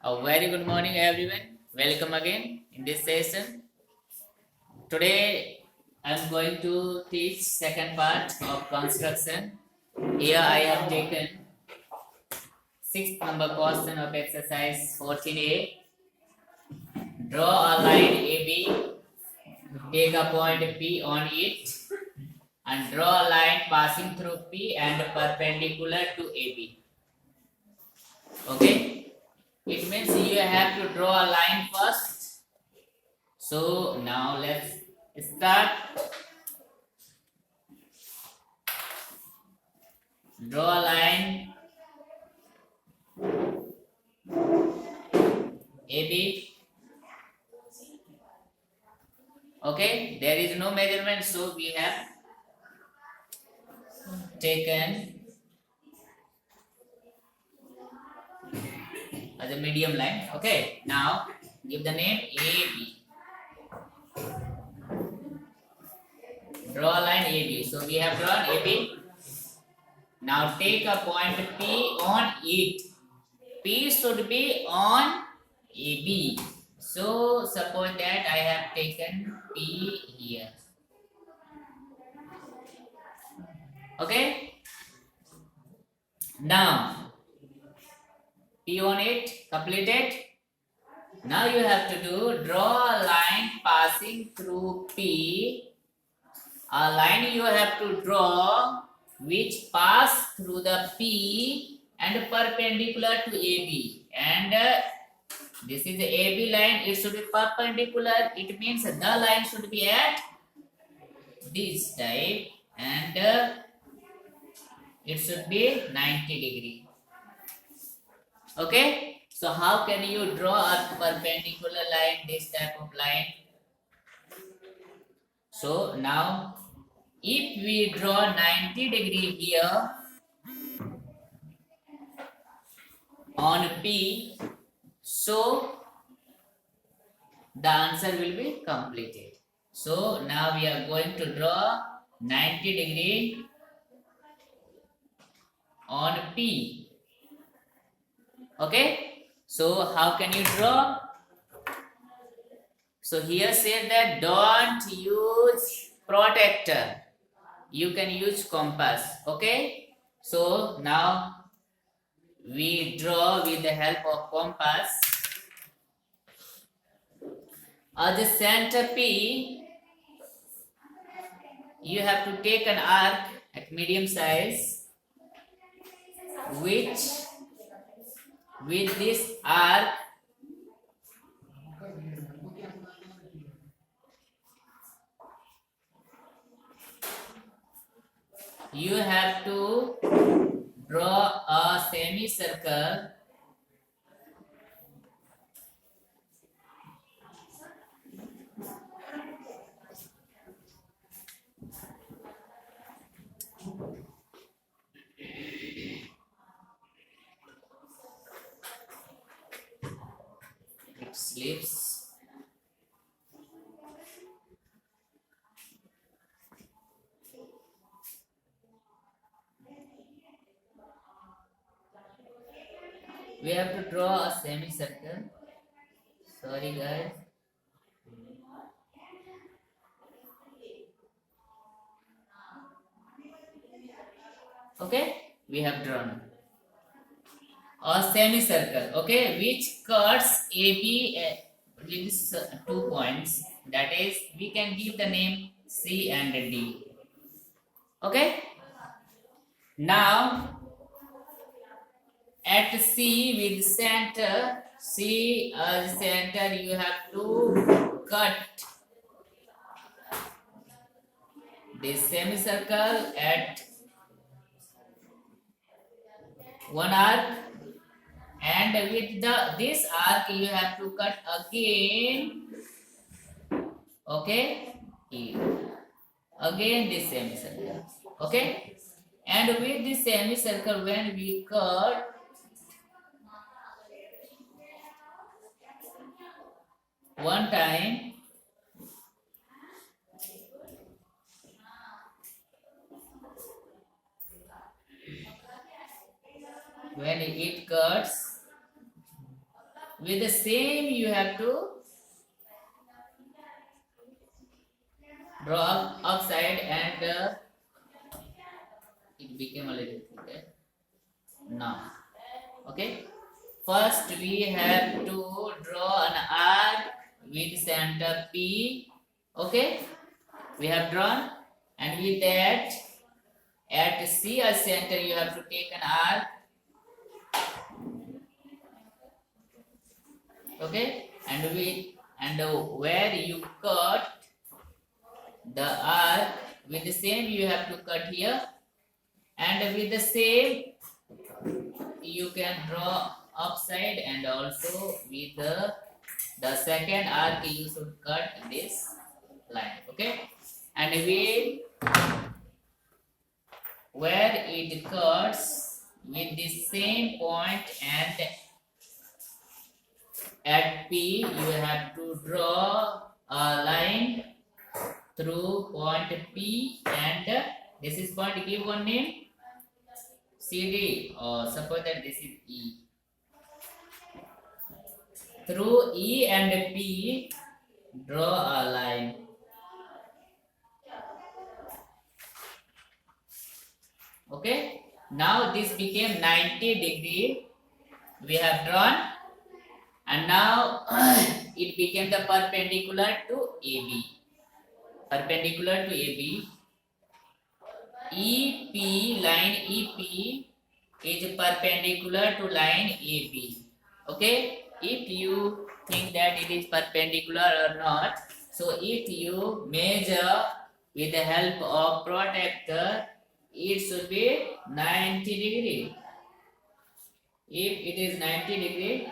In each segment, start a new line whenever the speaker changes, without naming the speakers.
A very good morning, everyone. Welcome again in this session. Today, I'm going to teach second part of construction. Here, I have taken sixth number question of exercise 14A. Draw a line AB, take a point P on it, and draw a line passing through P and perpendicular to AB. Okay? It means you have to draw a line first. So now let's start. Draw a line AB. Okay, there is no measurement, so we have taken as a medium line. Okay, now give the name AB. Draw a line AB. So we have drawn AB. Now take a point P on it. P should be on AB. So suppose that I have taken P here. Okay. Now P on it, completed. Now you have to draw a line passing through P. A line you have to draw which pass through the P and perpendicular to AB. And this is the AB line. It should be perpendicular. It means the line should be at this type and it should be 90 degree. Okay. So how can you draw a perpendicular line, this type of line? So now if we draw 90 degree here on P, so the answer will be completed. So now we are going to draw 90 degree on P. Okay. So how can you draw? So here said that don't use protractor. You can use compass. Okay. So now we draw with the help of compass. At the center P, you have to take an arc at medium size, which with this arc you have to draw a semicircle it slips. We have to draw a semicircle. Sorry guys. Okay, we have drawn a semicircle, okay, which cuts AB with 2 points. That is, we can give the name C and D. Okay. Now at C with center, C as center, you have to cut this semicircle at one arc, and with this arc you have to cut again. Okay, here again this semicircle. Okay, and with this semicircle when we cut, one time when it cuts, with the same you have to draw upside and it became a little thicker now. Okay, first we have to draw an arc with center P. Okay, we have drawn, and with that at C as center you have to take an arc. Okay, and where you cut the arc, with the same you have to cut here, and with the same you can draw upside, and also with the second arc you should cut this line. Okay, and where it cuts with the same point, and at P you have to draw a line through point P, and this is point, give one name CD, or suppose that this is E. Through E and P draw a line. Okay, now this became 90 degree we have drawn, and now it became the perpendicular to AB. Perpendicular to AB. EP, line EP is perpendicular to line AB. Okay, if you think that it is perpendicular or not, so if you measure with the help of protractor, it should be 90 degree. If it is 90 degree,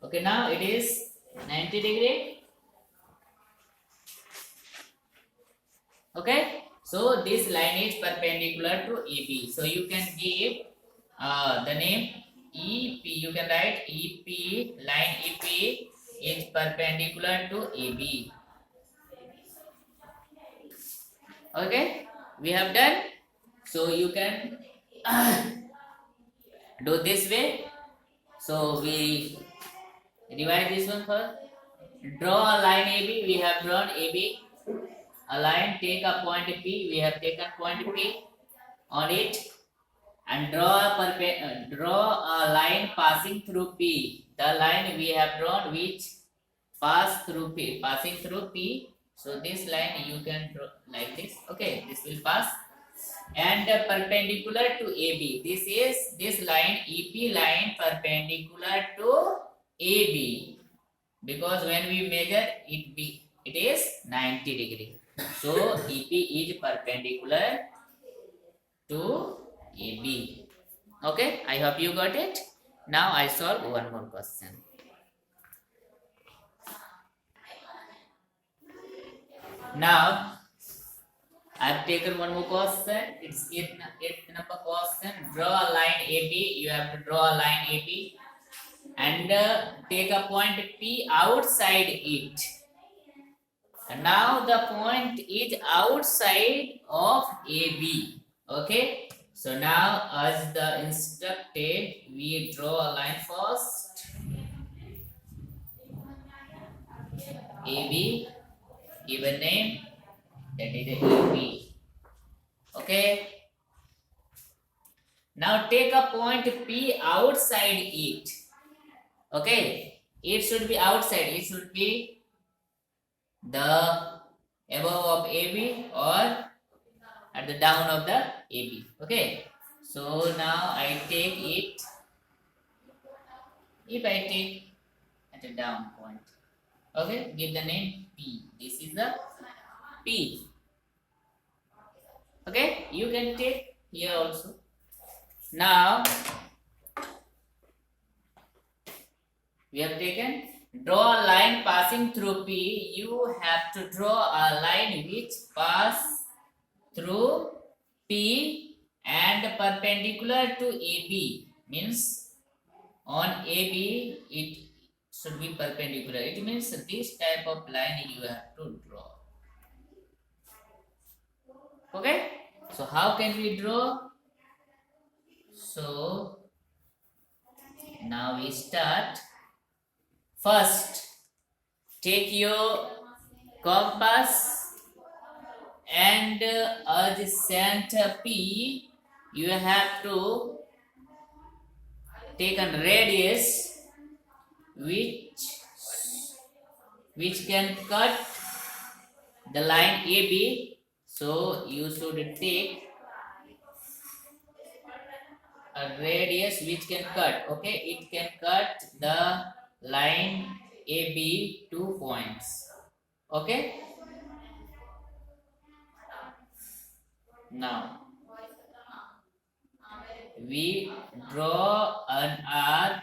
okay, now it is 90 degree. Okay, so this line is perpendicular to AB. So you can give the name EP. You can write EP, line EP is perpendicular to AB. Okay, we have done. So you can do this way. So we revise this one first. Draw a line AB. We have drawn AB. A line, take a point P. We have taken point P on it, and draw a line passing through P. The line we have drawn which pass through P, passing through P. So this line you can draw like this. Okay, this will pass, and perpendicular to AB. This is this line, EP line, perpendicular to AB, because when we measure it is 90 degree. So EP is perpendicular to AB. Okay, I hope you got it. Now I solve one more question. Now I've taken one more question. It's eighth number question. Draw a line AB. You have to draw a line AB and take a point P outside it. And now the point is outside of AB. Okay. So now, as the instructed, we draw a line first. AB, give a name, that is AB. Okay. Now take a point P outside it. Okay. It should be outside. It should be the above of AB or at the down of the AB. Okay. So now I take it. If I take at a down point. Okay. Give the name P. This is the P. Okay. You can take here also. Now we have taken. Draw a line passing through P. You have to draw a line which pass through P and perpendicular to AB. Means on AB it should be perpendicular. It means this type of line you have to draw. Okay, so how can we draw? So now we start. First, take your compass and at the center P, you have to take a radius which can cut the line AB. So you should take a radius which can cut. Okay, it can cut the line AB 2 points. Okay, now we draw an arc.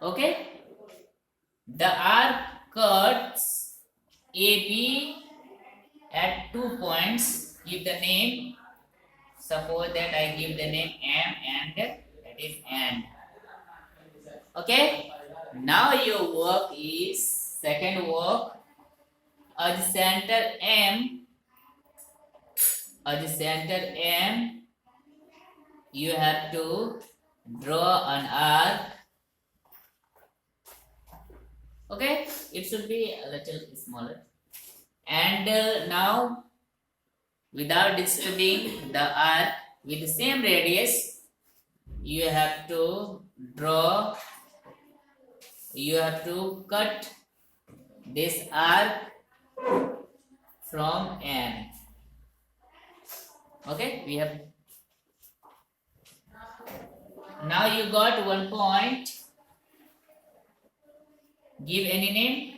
Okay, the arc cuts AB at 2 points. Give the name. Suppose that I give the name M and that is N. Okay, now your work is second work. At the center M, you have to draw an arc. Okay, it should be a little smaller. And now, without disturbing the arc with the same radius, you have to draw. You have to cut this arc from N. Okay, we have. Now you got 1 point. Give any name.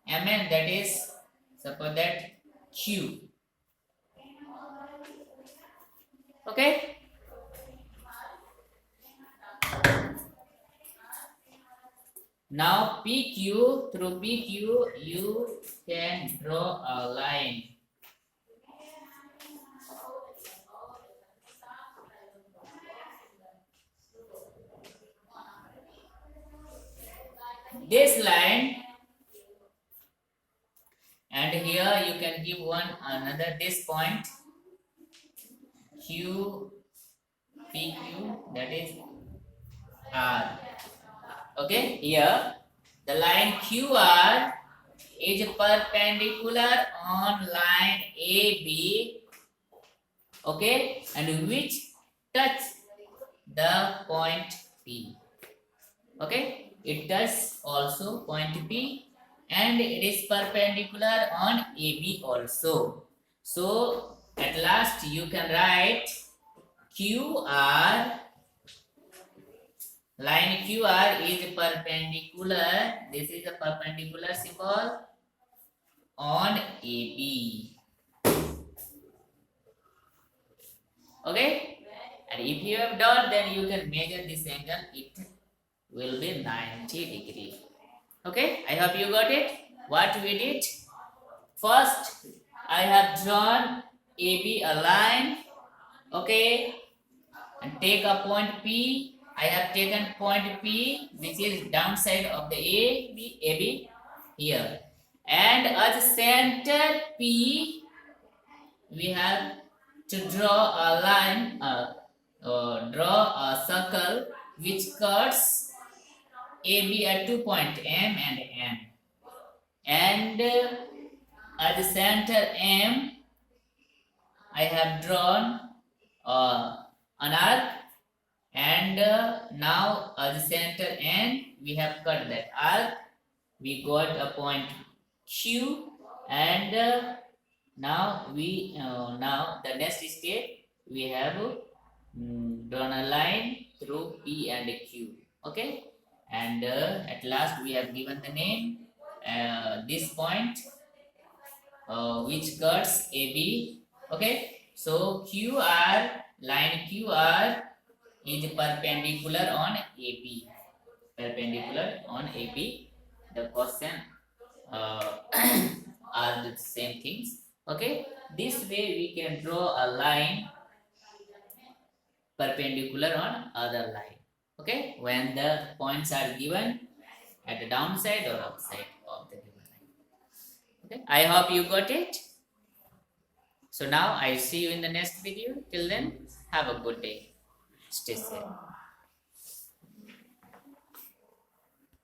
Mn, that is, suppose that Q. Okay. Now PQ, through PQ you can draw a line. This line, and here you can give another this point Q, PQ, that is R. Okay, here the line QR is perpendicular on line AB. Okay, and which touch the point P. Okay, it touches also point P and it is perpendicular on AB also. So at last you can write QR. Line QR is perpendicular. This is a perpendicular symbol on AB. Okay, and if you have done, then you can measure this angle. It will be 90 degree. Okay, I hope you got it. What we did first, I have drawn AB a line. Okay, and take a point P. I have taken point P, which is downside of the AB here, and at the center P, we have to draw a line, draw a circle which cuts AB at 2 points M and N, and at the center M, I have drawn an arc. And now at the center N, we have cut that arc. We got a point Q, and now the next step we have drawn a line through P and Q. Okay, and at last we have given the name this point which cuts AB. Okay, so QR, line QR is perpendicular on AB. Perpendicular on AB. The question are the same things. Okay, this way we can draw a line perpendicular on other line. Okay, when the points are given at the downside or upside of the given line. Okay, I hope you got it. So now I see you in the next video. Till then, have a good day. Stay safe.